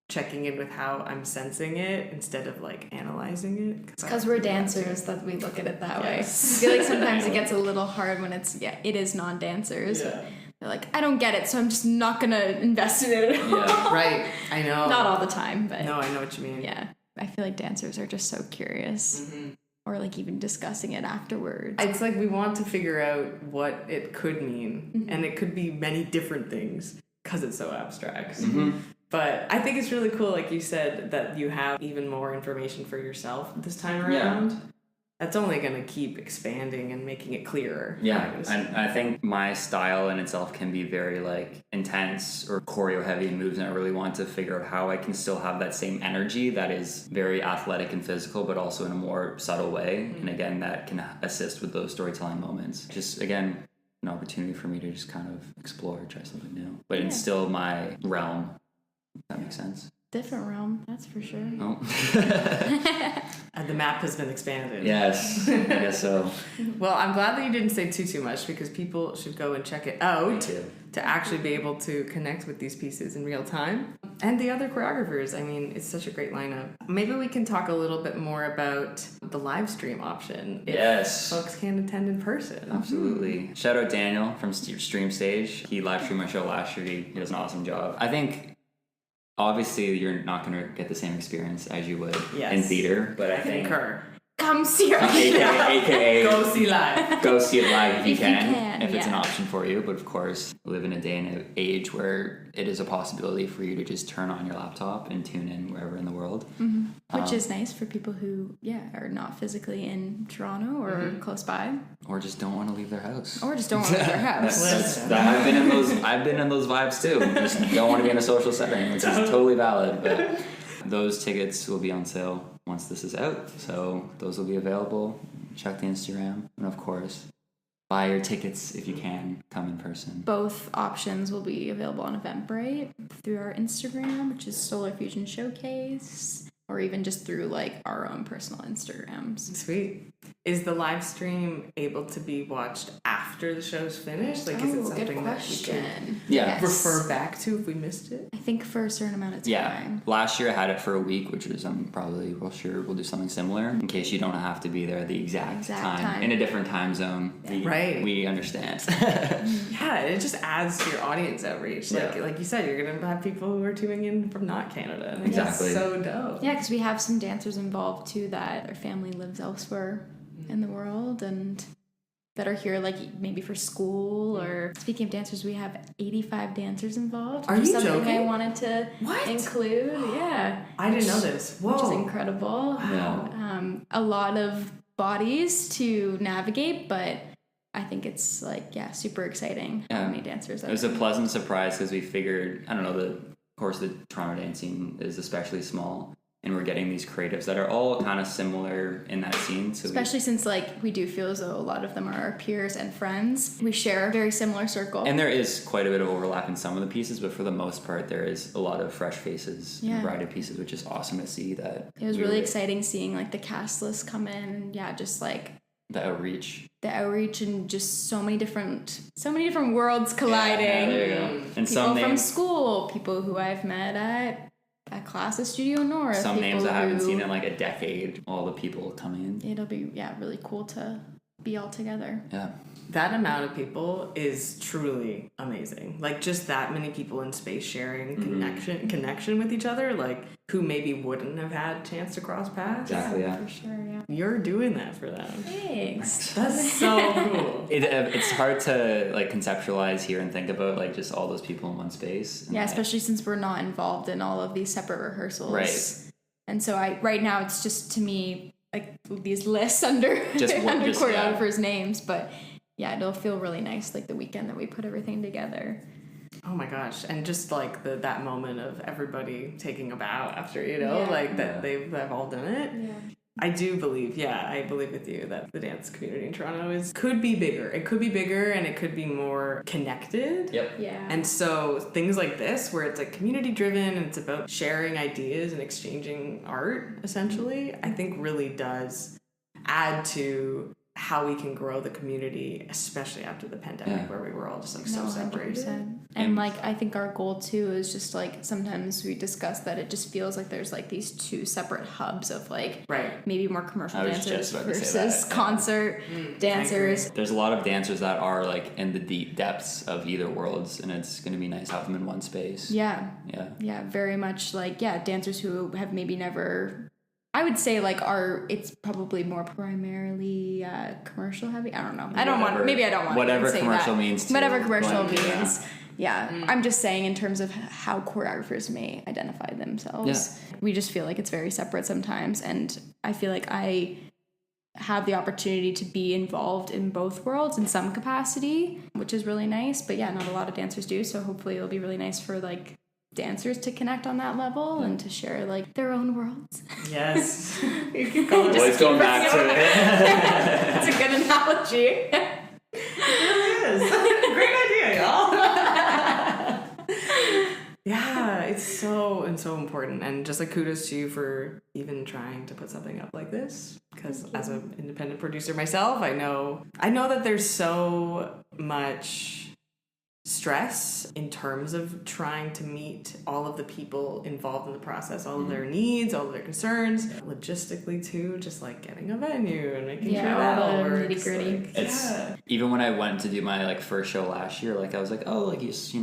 checking in with how I'm sensing it instead of like analyzing it. It's because we're dancers that we look at it that way. I feel like sometimes it gets a little hard when it is non-dancers. They're like, I don't get it, so I'm just not going to invest in it at all. Right. I know. Not all the time, but... No, I know what you mean. Yeah. I feel like dancers are just so curious. Or like even discussing it afterwards. It's like we want to figure out what it could mean. And it could be many different things because it's so abstract. But I think it's really cool, like you said, that you have even more information for yourself this time around. That's only going to keep expanding and making it clearer. And I think my style in itself can be very like intense or choreo heavy in moves, and I really want to figure out how I can still have that same energy that is very athletic and physical, but also in a more subtle way. And again, that can assist with those storytelling moments. Just again, an opportunity for me to just kind of explore, try something new, but in still my realm. If that makes sense. Different realm, that's for sure. Oh. The map has been expanded. Yes, I guess so. Well, I'm glad that you didn't say too much, because people should go and check it out to actually be able to connect with these pieces in real time. And the other choreographers, I mean, it's such a great lineup. Maybe we can talk a little bit more about the live stream option if folks can attend in person. Absolutely. Shout out Daniel from Stream Stage. He live streamed my show last year. He does an awesome job. I think obviously you're not going to get the same experience as you would in theater, but I think come see her. AKA go see live. Go see it live if you can, if it's an option for you. But of course, we live in a day and age where it is a possibility for you to just turn on your laptop and tune in wherever in the world. Which is nice for people who, are not physically in Toronto or close by. Or just don't want to leave their house. I've been in those vibes too. Just don't want to be in a social setting, which is totally valid. But those tickets will be on sale once this is out, so those will be available. Check the Instagram, and of course, buy your tickets if you can. Come in person. Both options will be available on Eventbrite through our Instagram, which is Solar Fusion Showcase, or even just through like our own personal Instagrams. Sweet. Is the live stream able to be watched after the show's finished? Like, is it something that we can refer back to if we missed it? I think for a certain amount of time. Yeah. Last year I had it for a week, which is we'll do something similar in case you don't have to be there at the exact time in a different time zone. We understand. It just adds to your audience outreach. Like you said, you're going to have people who are tuning in from not Canada. Exactly. That's so dope. Yeah, because we have some dancers involved too that their family lives elsewhere in the world and that are here like maybe for school. Or speaking of dancers, we have 85 dancers involved. Are you something joking? I wanted to include. I didn't know this. Whoa. Which is incredible. Wow. A lot of bodies to navigate, but I think it's super exciting. How many dancers it was a pleasant surprise because we figured, of course the Toronto dance scene is especially small, and we're getting these creatives that are all kind of similar in that scene. So especially since we do feel as though a lot of them are our peers and friends. We share a very similar circle. And there is quite a bit of overlap in some of the pieces, but for the most part there is a lot of fresh faces and variety of pieces, which is awesome to see that. It was really exciting seeing the cast list come in. Just The outreach. And just so many different worlds colliding. Yeah, there you go. And People some from names, school, people who I've met at class at Studio North. some names I haven't who- seen in like a decade. All the people coming in. It'll be really cool to be all together. Yeah. That amount of people is truly amazing. Like, just that many people in space sharing connection with each other, like, who maybe wouldn't have had a chance to cross paths. Exactly. Yeah. For sure, yeah. You're doing that for them. Thanks. That's so cool. It's hard to like conceptualize here and think about like just all those people in one space. And Yeah, especially since we're not involved in all of these separate rehearsals. Right. And so right now it's just, to me, like these lists under under choreographers' names, but yeah, it'll feel really nice, like the weekend that we put everything together. Oh my gosh. And just like that moment of everybody taking a bow after, that they've all done it. Yeah. I do believe, I believe with you that the dance community in Toronto could be bigger. It could be bigger and it could be more connected. Yep. Yeah. And so things like this, where it's like community driven and it's about sharing ideas and exchanging art, essentially, I think really does add to how we can grow the community, especially after the pandemic, where we were all just like so separated. 100%. And like, I think our goal too is just like, sometimes we discuss that it just feels like there's like these two separate hubs of like maybe more commercial I was dancers just about to say versus that. concert dancers. There's a lot of dancers that are like in the deep depths of either worlds, and it's going to be nice to have them in one space. Yeah, very much like dancers who have maybe never, I would say like it's probably more primarily commercial heavy. I don't know. I don't want whatever to say commercial that. means. Whatever commercial means. Yeah. I'm just saying in terms of how choreographers may identify themselves. Yeah. We just feel like it's very separate sometimes, and I feel like I have the opportunity to be involved in both worlds in some capacity, which is really nice. But yeah, not a lot of dancers do, so hopefully it'll be really nice for like dancers to connect on that level and to share like their own worlds. Yes. Always going back to it. That's a good analogy. It is. Great idea, y'all. Yeah, it's so important, and just like kudos to you for even trying to put something up like this, because as an independent producer myself, I know that there's so much stress in terms of trying to meet all of the people involved in the process, all of their needs, all of their concerns, logistically too, just like getting a venue and making sure that all works. Nitty-gritty. Even when I went to do my like first show last year, like I was like, oh, like just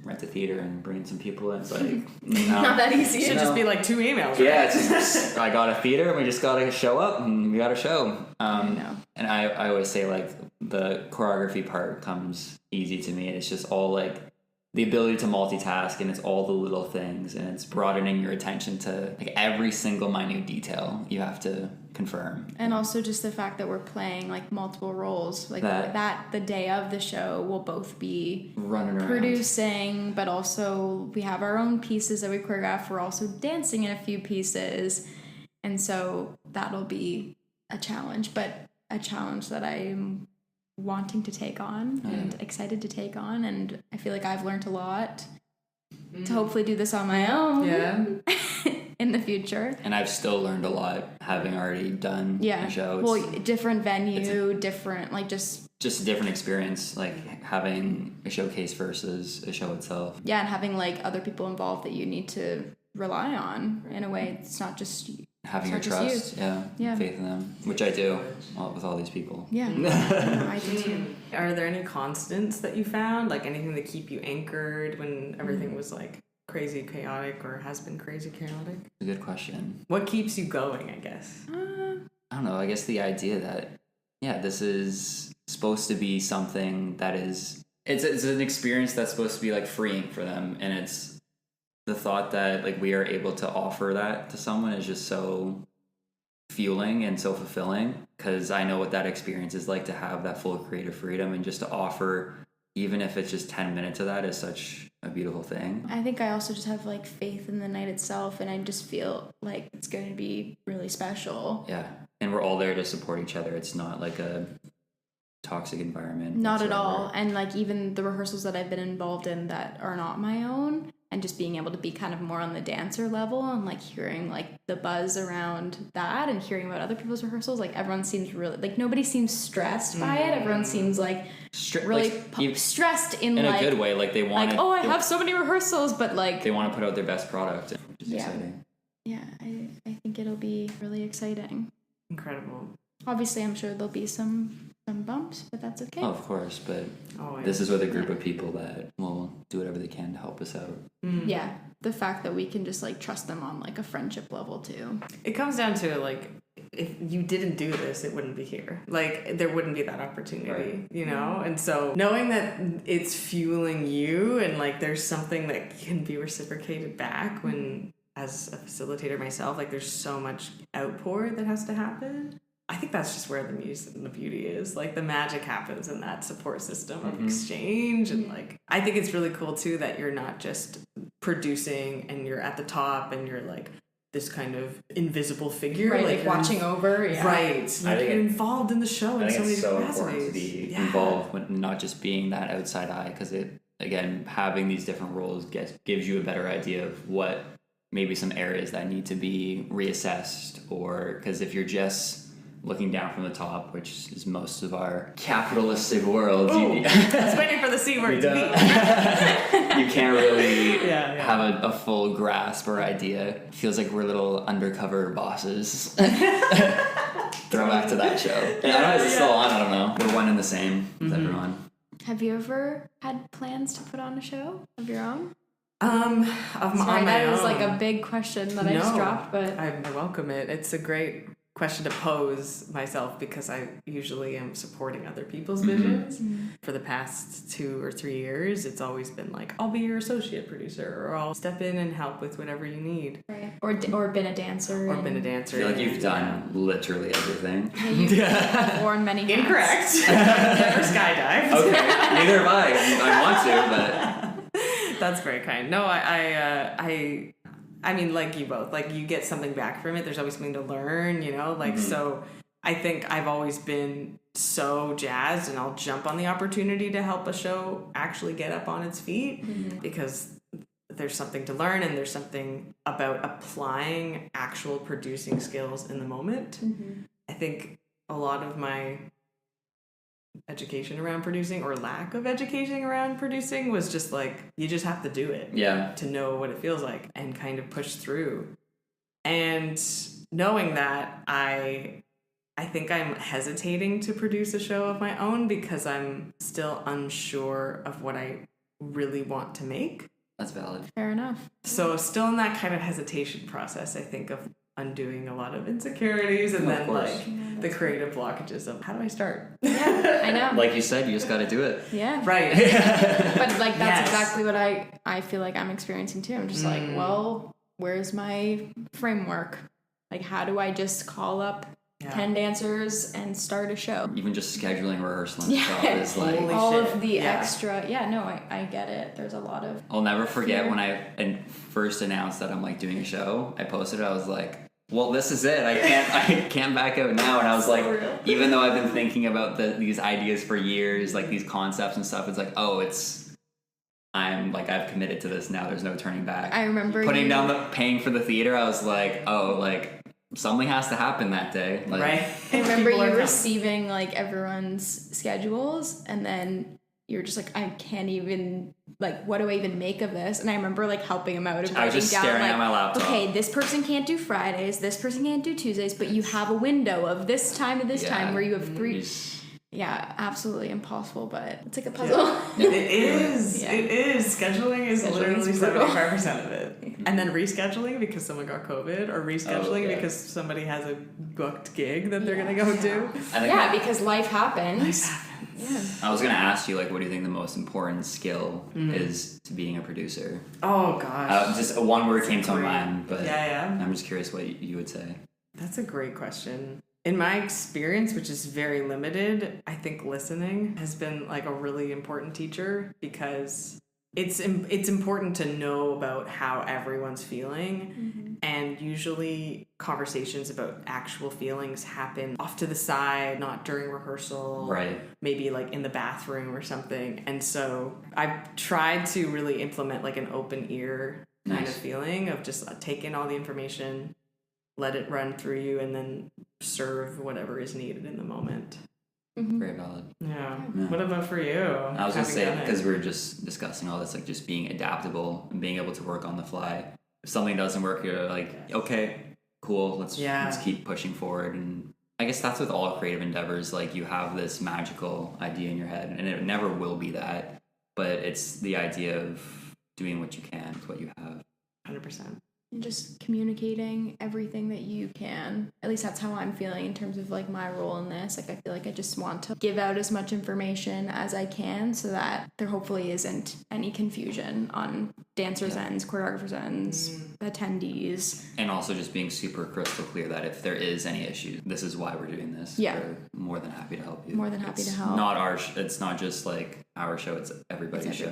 rent a theater and bring some people in. It's like not that easy. It should just be like 2 emails. Yeah, it's just, I got a theater and we just gotta show up and we got a show. And I always say like the choreography part comes easy to me. It's just all like the ability to multitask, and it's all the little things, and it's broadening your attention to like every single minute detail you have to confirm. And also just the fact that we're playing like multiple roles, like that the day of the show we'll both be running around producing, but also we have our own pieces that we choreograph. We're also dancing in a few pieces, and so that'll be a challenge, but a challenge that I'm wanting to take on and excited to take on, and I feel like I've learned a lot to hopefully do this on my own in the future. And I've still learned a lot having already done a show. Well, different venue, different like just a different experience, like having a showcase versus a show itself. Yeah, and having like other people involved that you need to rely on in a way. It's not just having your trust, faith in them, which I do with all these people. Yeah, I do too. Are there any constants that you found, like anything to keep you anchored when everything was like crazy chaotic or has been crazy chaotic? A good question. What keeps you going, I guess? I don't know. I guess the idea that this is supposed to be something that is it's an experience that's supposed to be like freeing for them, and it's the thought that like we are able to offer that to someone is just so fueling and so fulfilling, because I know what that experience is like, to have that full creative freedom, and just to offer, even if it's just 10 minutes of that, is such a beautiful thing. I think I also just have like faith in the night itself, and I just feel like it's going to be really special. Yeah, and we're all there to support each other. It's not like a toxic environment. Not at all. And like even the rehearsals that I've been involved in that are not my own, and just being able to be kind of more on the dancer level and like hearing like the buzz around that and hearing about other people's rehearsals, like everyone seems really like nobody seems stressed by it. Everyone seems like really stressed in like a good way. Like they want like, oh, I have so many rehearsals, but like they want to put out their best product, which is exciting. Yeah, I think it'll be really exciting. Incredible. Obviously, I'm sure there'll be some bumps, but that's okay. Oh, of course, but this is with a group of people that will do whatever they can to help us out. Yeah, the fact that we can just like trust them on like a friendship level too. It comes down to like, if you didn't do this, it wouldn't be here. Like, there wouldn't be that opportunity, you know? And so knowing that it's fueling you and like there's something that can be reciprocated back when, as a facilitator myself, like there's so much outpour that has to happen. I think that's just where the music and the beauty is. Like the magic happens in that support system of exchange. And like, I think it's really cool too that you're not just producing and you're at the top and you're like this kind of invisible figure. Right, like watching over. Yeah. Right. Like you're involved in the show in so many different capacities. Important to be involved, with not just being that outside eye, because it, again, having these different roles gives you a better idea of what maybe some areas that need to be reassessed, or because if you're just looking down from the top, which is most of our capitalistic world. I was waiting for the C word to be. You can't really have a full grasp or idea. It feels like we're little undercover bosses. Throw back to that show. I don't know, is it still on? I don't know. We're one and the same with everyone. Have you ever had plans to put on a show of your own? On my that own. was like a big question that I just dropped, but I welcome it. It's a great question to pose myself because I usually am supporting other people's visions. For the past 2 or 3 years, it's always been like, I'll be your associate producer, or I'll step in and help with whatever you need. Right. Or been a dancer. Or been a dancer. I feel like you've done literally everything. You've worn many hats. Incorrect. Never skydived. Okay, neither have I. I want to, but... That's very kind. No, I mean, like you both, like you get something back from it. There's always something to learn, you know, like, so I think I've always been so jazzed and I'll jump on the opportunity to help a show actually get up on its feet because there's something to learn and there's something about applying actual producing skills in the moment. I think a lot of my education around producing or lack of education around producing was just like, you just have to do it to know what it feels like and kind of push through. And knowing that, I think I'm hesitating to produce a show of my own because I'm still unsure of what I really want to make. That's valid. Fair enough. So still in that kind of hesitation process, I think, of undoing a lot of insecurities and then like the creative blockages of how do I start? Yeah, I know. Like you said, you just got to do it. Yeah. Right. But like that's exactly what I feel like I'm experiencing too. I'm just like, well, where's my framework? Like, how do I just call up 10 dancers and start a show? Even just scheduling rehearsal and stuff is like all of the extra. Yeah, no, I get it. There's a lot of. I'll never forget when I first announced that I'm like doing a show. I posted it. I was like, well, this is it. I can't back out now. And I was like, even though I've been thinking about these ideas for years, like these concepts and stuff, it's like, I've committed to this now. There's no turning back. I remember putting down paying for the theater. I was like, something has to happen that day. Like, right. I remember you receiving like everyone's schedules and then you're just like, I can't even, like, what do I even make of this? And I remember like helping him out and I was just staring at my laptop. Okay, this person can't do Fridays, this person can't do Tuesdays, but you have a window of this time to this time where you have 3. Yeah, absolutely impossible, but it's like a puzzle. Yeah. It is. Yeah. It is. Scheduling is literally 75% of it. And then rescheduling because someone got COVID, or rescheduling because somebody has a booked gig that they're going to go do. Because life happens. Yeah. I was going to ask you, like, what do you think the most important skill is to being a producer? Oh, gosh. Just one word came to mind, but yeah. I'm just curious what you would say. That's a great question. In my experience, which is very limited, I think listening has been like a really important teacher because it's important to know about how everyone's feeling, and usually conversations about actual feelings happen off to the side, not during rehearsal, right? Maybe like in the bathroom or something. And so I've tried to really implement like an open ear kind of feeling of just take in all the information, let it run through you, and then serve whatever is needed in the moment. Very valid. Yeah. What about for you? I was gonna say, because we were just discussing all this, like just being adaptable and being able to work on the fly. If something doesn't work, you're like, okay, cool, let's keep pushing forward. And I guess that's with all creative endeavors. Like you have this magical idea in your head, and it never will be that, but it's the idea of doing what you can with what you have. 100%. And just communicating everything that you can. At least that's how I'm feeling in terms of like my role in this. Like I feel like I just want to give out as much information as I can so that there hopefully isn't any confusion on dancers' ends, choreographers' ends, attendees. And also just being super crystal clear that if there is any issue, this is why we're doing this. Yeah. We're more than happy to help you. More than happy to help. It's not just like our show, it's everybody's show.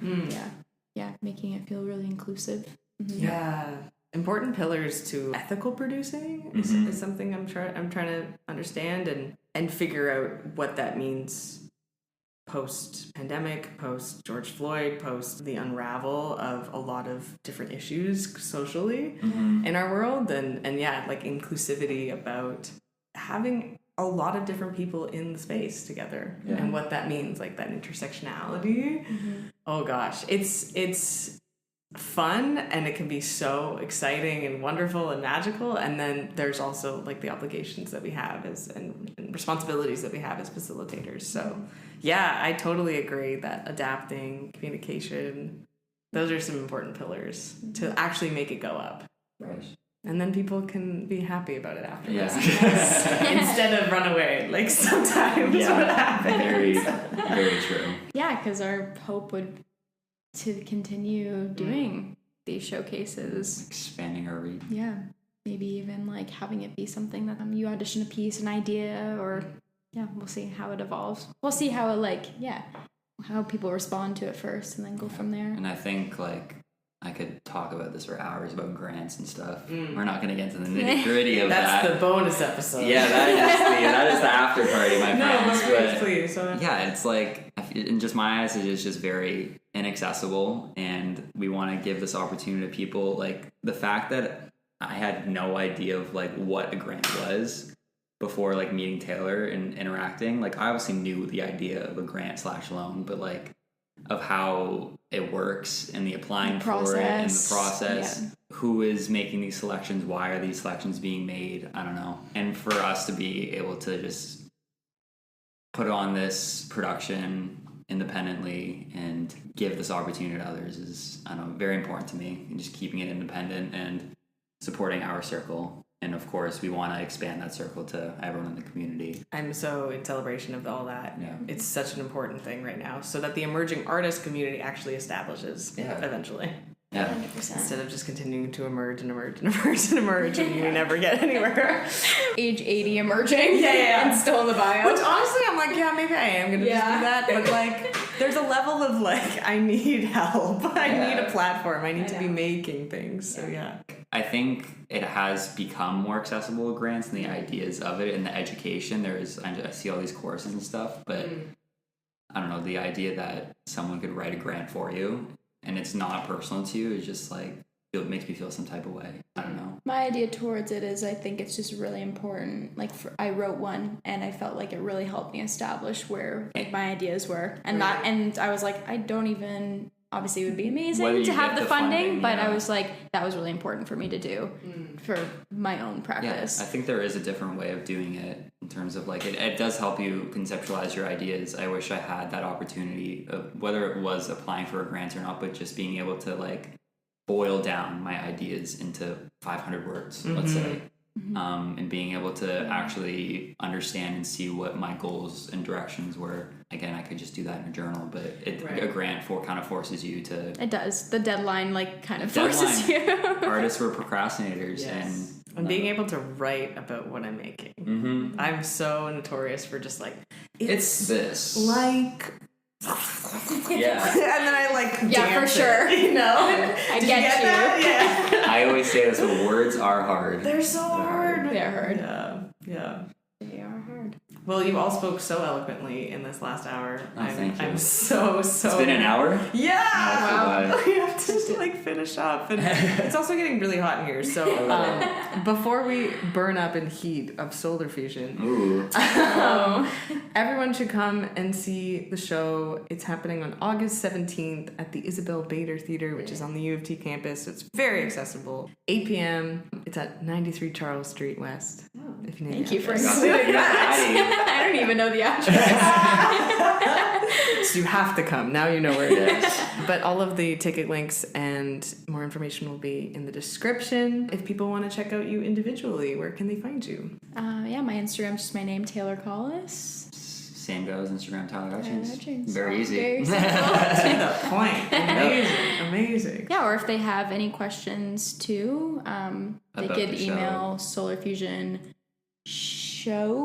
Yeah. Yeah, making it feel really inclusive. Yeah. Important pillars to ethical producing is something I'm trying to understand and figure out what that means post-pandemic, post-George Floyd, post the unravel of a lot of different issues socially in our world. And like inclusivity about having a lot of different people in the space together and what that means, like that intersectionality. Oh gosh, it's fun, and it can be so exciting and wonderful and magical, and then there's also like the obligations that we have and responsibilities that we have as facilitators. So yeah, I totally agree that adapting, communication, those are some important pillars to actually make it go up, Right. and then people can be happy about it afterwards. Instead of run away like sometimes what happens. Very true. Yeah, because our hope would to continue doing these showcases, expanding our reach. Yeah, maybe even like having it be something that you audition a piece, an idea, or we'll see how it evolves. We'll see how it how people respond to it first, and then go from there. And I think like I could talk about this for hours about grants and stuff. We're not going to get into the nitty gritty of that. That's the bonus episode. Yeah, that is the after party, my friends. No, please. Yeah, it's like, in just my eyes, it's just very inaccessible, and we want to give this opportunity to people. Like the fact that I had no idea of like what a grant was before like meeting Taylor and interacting. Like I obviously knew the idea of a grant/loan, but like of how it works and the applying for it and the process. Yeah. Who is making these selections? Why are these selections being made? I don't know. And for us to be able to just put on this production independently and give this opportunity to others is, I don't know, very important to me. And just keeping it independent and supporting our circle. And of course, we want to expand that circle to everyone in the community. I'm so in celebration of all that. Yeah. It's such an important thing right now, so that the emerging artist community actually establishes eventually. Yeah. 100%. Instead of just continuing to emerge and you never get anywhere. Age 80 emerging. Yeah. And still in the bio. Which honestly, I'm like, yeah, maybe I am going to just do that. But like, there's a level of like, I need help. I need a platform. I need to be making things. So yeah. I think it has become more accessible with grants and the ideas of it and the education. I see all these courses and stuff, but I don't know, the idea that someone could write a grant for you and it's not personal to you is just like, it makes me feel some type of way. I don't know. My idea towards it is I think it's just really important. Like I wrote one and I felt like it really helped me establish where like my ideas were, and and I was like, I don't even. Obviously, it would be amazing to have the funding, but I was like, that was really important for me to do for my own practice. Yeah, I think there is a different way of doing it in terms of like, it does help you conceptualize your ideas. I wish I had that opportunity of whether it was applying for a grant or not, but just being able to like boil down my ideas into 500 words, let's say. And being able to actually understand and see what my goals and directions were. Again, I could just do that in a journal, but a grant kind of forces you to... It does. The deadline kind of forces you. Artists were procrastinators. Yes. And being able to write about what I'm making. I'm so notorious for just like... It's this. Like Yeah. And then I like Yeah, dance for sure. it, you know? I Did get you get that? Yeah. I always say this, but words are hard. They're so hard. They're hard. Yeah. They are hard. Well, you all spoke so eloquently in this last hour. Thank you. I'm so. It's been an hour? Yeah. Wow. We have to like finish up, and it's also getting really hot in here. So before we burn up in heat of solar fusion, Ooh. everyone should come and see the show. It's happening on August 17th at the Isabel Bader Theatre, which is on the U of T campus. So it's very accessible. 8 p.m. It's at 93 Charles Street West. If you need Thank you for address. including that. I don't even know the address. So you have to come. Now you know where it is. But all of the ticket links and more information will be in the description. If people want to check out you individually, where can they find you? Yeah, my Instagram's just my name, Taylor Collis. Same goes, Instagram, Tyler Hutchings. Hutchings. Very easy. Very simple. To the point. Amazing. Yeah, or if they have any questions too, they About could the show. email solarfusionshow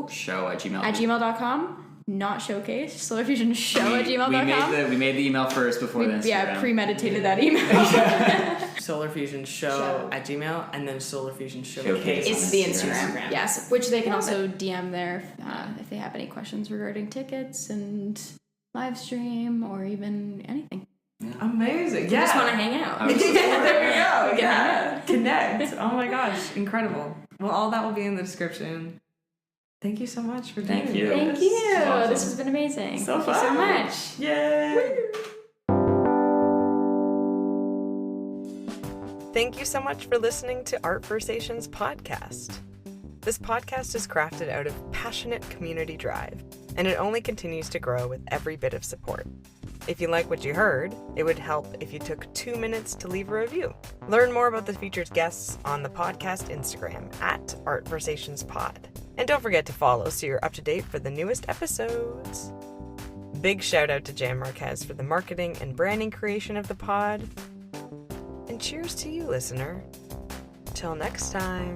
Show at Gmail. at gmail.com. Not showcase, solarfusionshow@gmail.com. We made the email first before the Instagram. Yeah, premeditated that email. solarfusionshow at Gmail, and then solarfusion Showcase. It's on the Instagram. Instagram, yes. Which they can also DM there if they have any questions regarding tickets and live stream or even anything. Amazing. You Yeah. just want to hang out. There we go. We can Yeah. Connect. Oh my gosh. Incredible. Well, all that will be in the description. Thank you so much for doing Thank you. this. Thank you. Awesome. This has been amazing. So Thank you so fun. much. Yay. Thank you so much for listening to Artversations podcast. This podcast is crafted out of passionate community drive, and it only continues to grow with every bit of support. If you like what you heard, it would help if you took 2 minutes to leave a review. Learn more about the featured guests on the podcast Instagram at ArtversationsPod. And don't forget to follow so you're up to date for the newest episodes. Big shout out to Jan Marquez for the marketing and branding creation of the pod. And cheers to you, listener. Till next time.